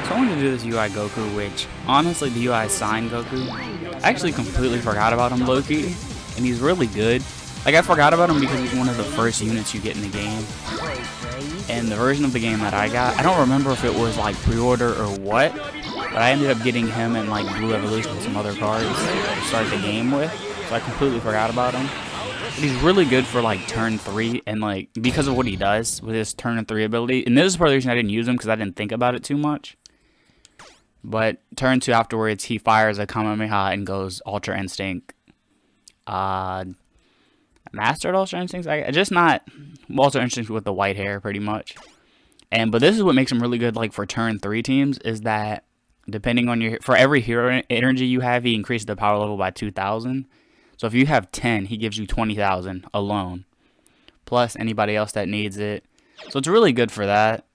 So I wanted to do this UI Goku, which, honestly, the UI Sign Goku, I actually completely forgot about him, low-key, and he's really good. Like, I forgot about him because he's one of the first units you get in the game. And the version of the game that I got, I don't remember if it was, like, pre-order or what, but I ended up getting him in, like, Blue Evolution and some other cards to start the game with, so I completely forgot about him. But he's really good for, like, turn 3, and, like, because of what he does with his turn 3 ability, and this is part of the reason I didn't use him, because I didn't think about it too much. But turn 2 afterwards, he fires a Kamehameha and goes Ultra Instinct. Mastered Ultra Instincts? Just not Ultra Instincts with the white hair, pretty much. But this is what makes him really good, like, for turn 3 teams, is that depending on your... For every hero energy you have, he increases the power level by 2,000. So if you have 10, he gives you 20,000 alone. Plus anybody else that needs it. So it's really good for that.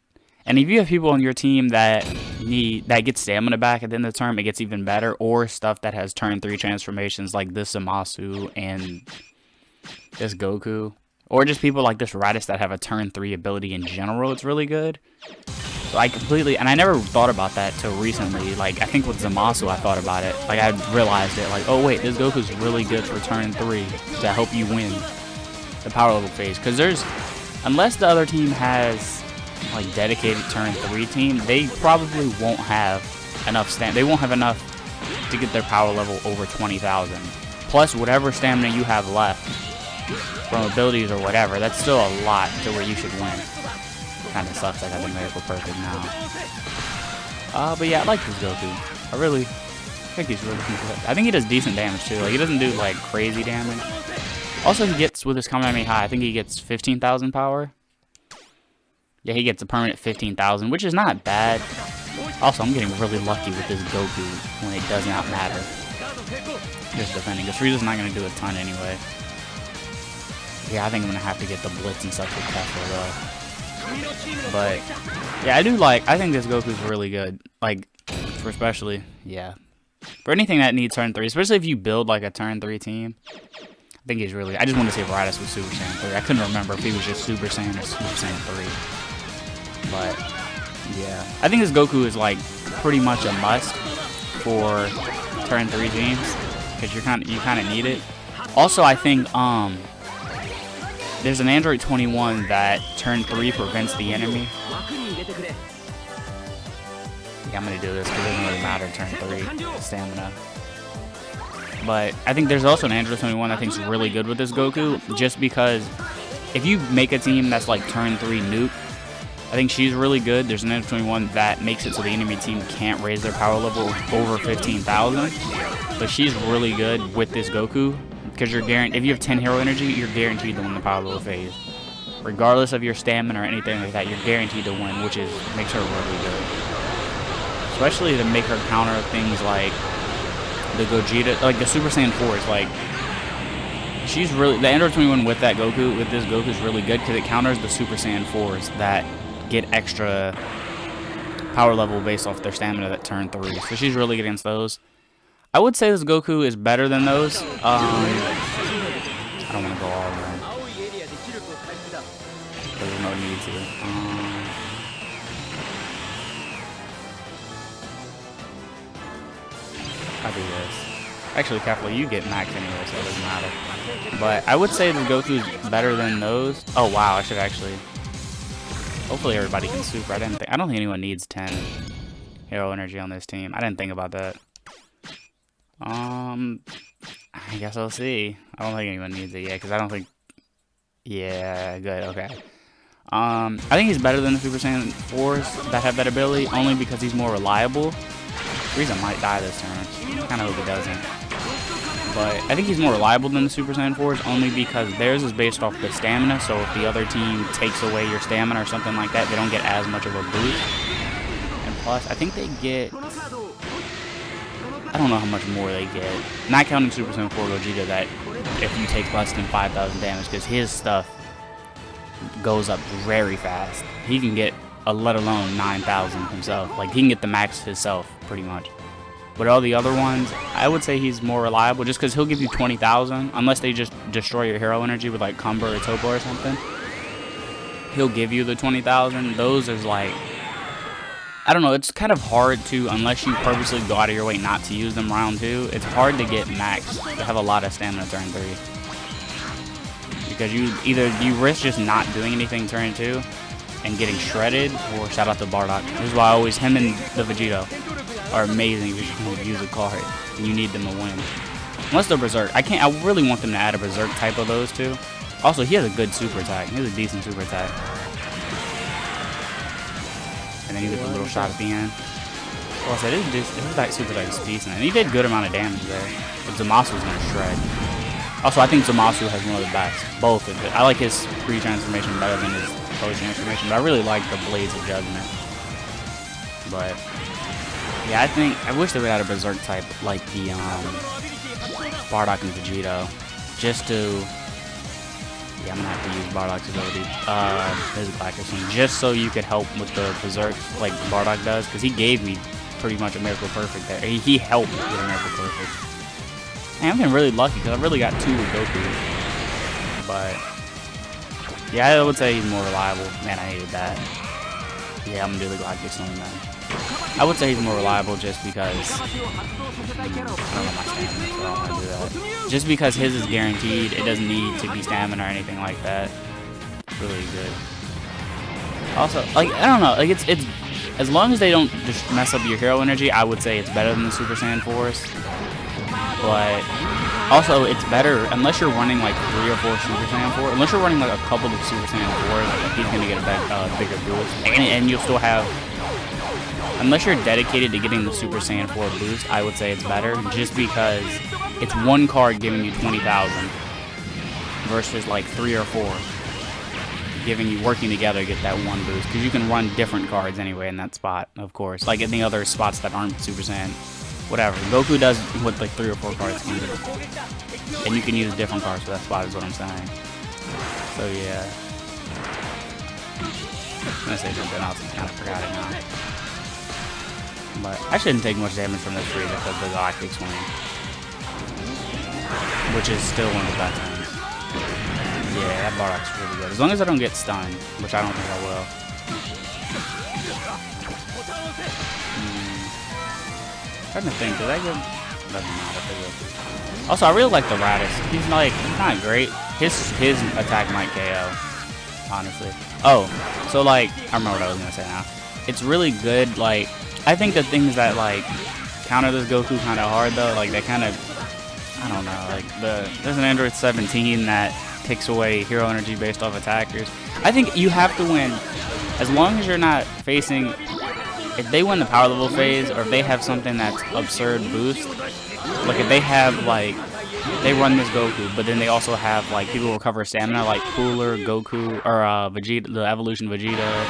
And if you have people on your team that get stamina back at the end of the turn, it gets even better. Or stuff that has turn 3 transformations like this Zamasu and this Goku. Or just people like this Raditz that have a turn 3 ability in general, it's really good. So I completely, and I never thought about that till recently. Like, I think with Zamasu I thought about it. Like, I realized it, like, oh wait, this Goku's really good for turn 3 to help you win the power level phase. Because there's, unless the other team has like dedicated turn 3 team, they probably won't have enough they won't have enough to get their power level over 20,000. Plus whatever stamina you have left from abilities or whatever, that's still a lot to where you should win. Kinda sucks I got the Miracle Perfect now. But yeah, I like this Goku. I think he's really good. I think he does decent damage too. Like, he doesn't do like crazy damage. Also, he gets, with his Kamehameha, I think he gets 15,000 power. Yeah, he gets a permanent 15,000, which is not bad. Also, I'm getting really lucky with this Goku when it does not matter. Just defending, because Frieza's not going to do a ton anyway. Yeah, I think I'm going to have to get the Blitz and stuff with Kefla, though. But, yeah, I think this Goku's really good. Like, for especially, yeah. For anything that needs turn 3, especially if you build, like, a turn 3 team. I think he's really, I just wanted to say Raditz was Super Saiyan 3. I couldn't remember if he was just Super Saiyan or Super Saiyan 3. But, yeah. I think this Goku is, like, pretty much a must for turn 3 teams. Because you kind of need it. Also, I think, there's an Android 21 that turn 3 prevents the enemy. Yeah, I'm going to do this because it doesn't really matter turn 3 stamina. But I think there's also an Android 21 I think is really good with this Goku. Just because if you make a team that's like turn 3 nuke, I think she's really good. There's an Android 21 that makes it so the enemy team can't raise their power level over 15,000. But she's really good with this Goku. Because you're guaranteed, if you have 10 hero energy, you're guaranteed to win the power level phase. Regardless of your stamina or anything like that, you're guaranteed to win, which makes her really good. Especially to make her counter things like the Gogeta, like the Super Saiyan 4s. Like, she's really, the Android 21 with this Goku is really good because it counters the Super Saiyan 4s that get extra power level based off their stamina that turn 3. So she's really good against those. I would say this Goku is better than those. I don't want to go all in. There's no need to. I'll do this. Actually, Kefla, you get max anyway, so it doesn't matter. But I would say the Goku is better than those. Oh wow, I should actually. Hopefully everybody can super. I don't think anyone needs 10 hero energy on this team. I didn't think about that. I guess I'll see. I don't think anyone needs it yet, because I don't think... Yeah, good, okay. I think he's better than the Super Saiyan 4s that have that ability, only because he's more reliable. Frieza might die this turn. I kind of hope he doesn't. But I think he's more reliable than the Super Saiyan 4s, only because theirs is based off the stamina, so if the other team takes away your stamina or something like that, they don't get as much of a boost. And plus, I think they get... I don't know how much more they get. Not counting Super Saiyan 4 Gogeta, that if you take less than 5,000 damage, because his stuff goes up very fast. He can get, let alone 9,000 himself. Like, he can get the max himself, pretty much. But all the other ones, I would say he's more reliable, just because he'll give you 20,000, unless they just destroy your hero energy with, like, Cumber or Topo or something. He'll give you the 20,000. Those is, like, I don't know, it's kind of hard to, unless you purposely go out of your way not to use them round 2, it's hard to get max, to have a lot of stamina turn 3. Because you risk just not doing anything turn 2 and getting shredded, or shout out to Bardock. This is why him and the Vegito are amazing if you can use a card and you need them to win. Unless they're Berserk. I really want them to add a Berserk type of those two. Also, he has a good super attack. He has a decent super attack. And then you get the little shot at the end. Well, I said his back super attack is decent. And he did a good amount of damage there. But Zamasu's going to shred. Also, I think Zamasu has one of the best. Both of it. I like his pre-transformation better than his post-transformation. But I really like the Blades of Judgment. But, yeah, I wish they would add a Berserk type like the Bardock and Vegito. Just to... Yeah, I'm gonna have to use Bardock's ability, his accuracy, just so you could help with the Berserk like Bardock does, because he gave me pretty much a Miracle Perfect there. He helped with a Miracle Perfect. And I've been really lucky, because I've really got 2 with Goku. But, yeah, I would say he's more reliable. Man, I hated that. Yeah, I'm gonna do the Galactic Sling then. I would say he's more reliable just because... I don't know my stamina, so I don't want to do that. Just because his is guaranteed, it doesn't need to be stamina or anything like that. It's really good. Also, like, I don't know, like, it's as long as they don't just mess up your hero energy, I would say it's better than the Super Saiyan Force. But, also, it's better, unless you're running, like, 3 or 4 Super Saiyan 4, unless you're running, like, a couple of Super Saiyan 4s, like, he's gonna get a bigger boost. And you'll still have... Unless you're dedicated to getting the Super Saiyan 4 boost, I would say it's better, just because it's one card giving you 20,000 versus like 3 or 4 giving you, working together to get that one boost, because you can run different cards anyway in that spot, of course, like in the other spots that aren't Super Saiyan, whatever. Goku does with like 3 or 4 cards easily, and you can use different cards for that spot is what I'm saying. So yeah, I'm gonna say something else, I kind of forgot it now. But I shouldn't take much damage from this tree because of the Galactic Swing, which is still one of the best things. Yeah, that Bardock's really good. As long as I don't get stunned, which I don't think I will. Trying to think, did I get... Doesn't matter if it is. Also, I really like the Raditz. He's not great. His attack might KO, honestly. Oh, so like, I remember what I was gonna say now. It's really good, like... I think the things that, like, counter this Goku kind of hard, though, like, they kind of, I don't know, like, there's an Android 17 that takes away hero energy based off attackers. I think you have to win, as long as you're not facing, if they win the power level phase, or if they have something that's absurd boost, like, if they have, like, they run this Goku, but then they also have, like, people recover stamina, like Cooler, Goku, or Vegeta, the Evolution Vegeta,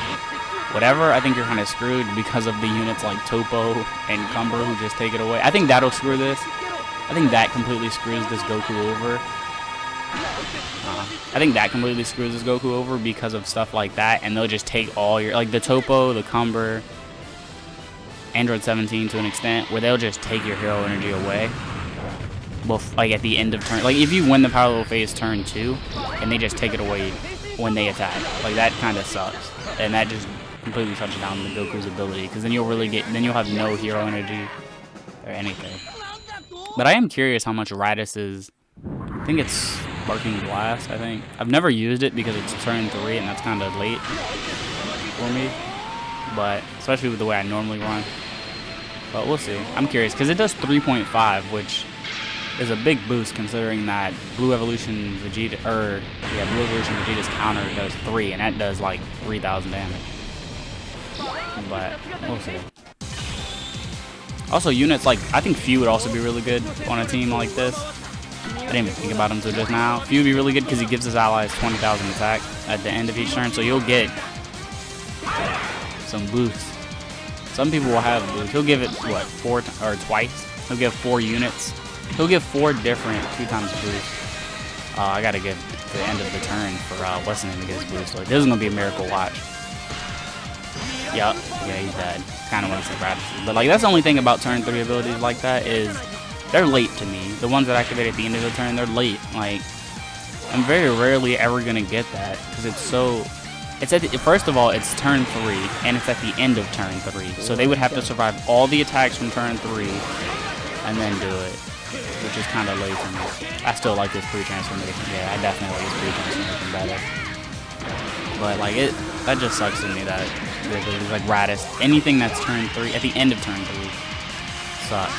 whatever, I think you're kind of screwed because of the units like Topo and Cumber who just take it away. I think that'll screw this. I think that completely screws this Goku over. I think that completely screws this Goku over because of stuff like that, and they'll just take all your, like the Topo, the Cumber, Android 17 to an extent, where they'll just take your hero energy away. Well, like at the end of turn, like if you win the power level phase turn 2, and they just take it away when they attack, like that kind of sucks, and that just completely shuts down the Goku's ability, because then you'll have no hero energy or anything. But I am curious how much Raditz is. I think it's Sparking Blast, I think. I've never used it because it's turn 3 and that's kind of late for me, but especially with the way I normally run. But we'll see. I'm curious because it does 3.5, which is a big boost considering that Blue Evolution Vegeta, Blue Evolution Vegeta's counter does 3, and that does like 3,000 damage. But we'll see. Also, units like, I think Few would also be really good on a team like this. I didn't even think about him until just now. Few would be really good because he gives his allies 20,000 attack at the end of each turn, so you'll get some boosts. Some people will have boosts. He'll give it, what, 4 or twice? He'll give 4 units. He'll give 4 different 2 times boosts. I gotta give to the end of the turn for what's the name to get his boost. Like, this is gonna be a miracle watch. Yup. Yeah, he's dead. Kind of wants to grab. But like, that's the only thing about turn 3 abilities like that is they're late to me. The ones that activate at the end of the turn, they're late. Like, I'm very rarely ever gonna get that because it's so. It's at the, first of all, it's turn 3, and it's at the end of turn 3. So they would have to survive all the attacks from turn 3, and then do it, which is kind of late for me. I still like this pre-transformation. Yeah, I definitely like this pre-transformation better. But like that just sucks to me that there's like Raditz. Anything that's turn 3 at the end of turn 3 sucks.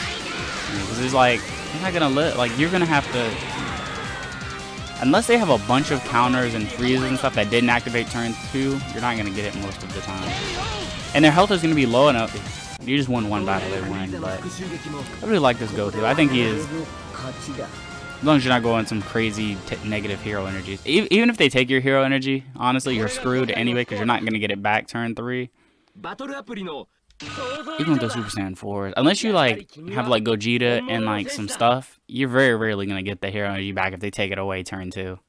Because it's like you're not gonna live. Like you're gonna have to, unless they have a bunch of counters and freezes and stuff that didn't activate turn 2, you're not gonna get it most of the time. And their health is gonna be low enough. You just win one battle, they win. But I really like this Goku. I think he is. As long as you're not going some crazy negative hero energies. Even if they take your hero energy, honestly, you're screwed anyway because you're not going to get it back turn 3. Even with the Super Saiyan 4s. Unless you like have like Gogeta and like some stuff, you're very rarely going to get the hero energy back if they take it away turn 2.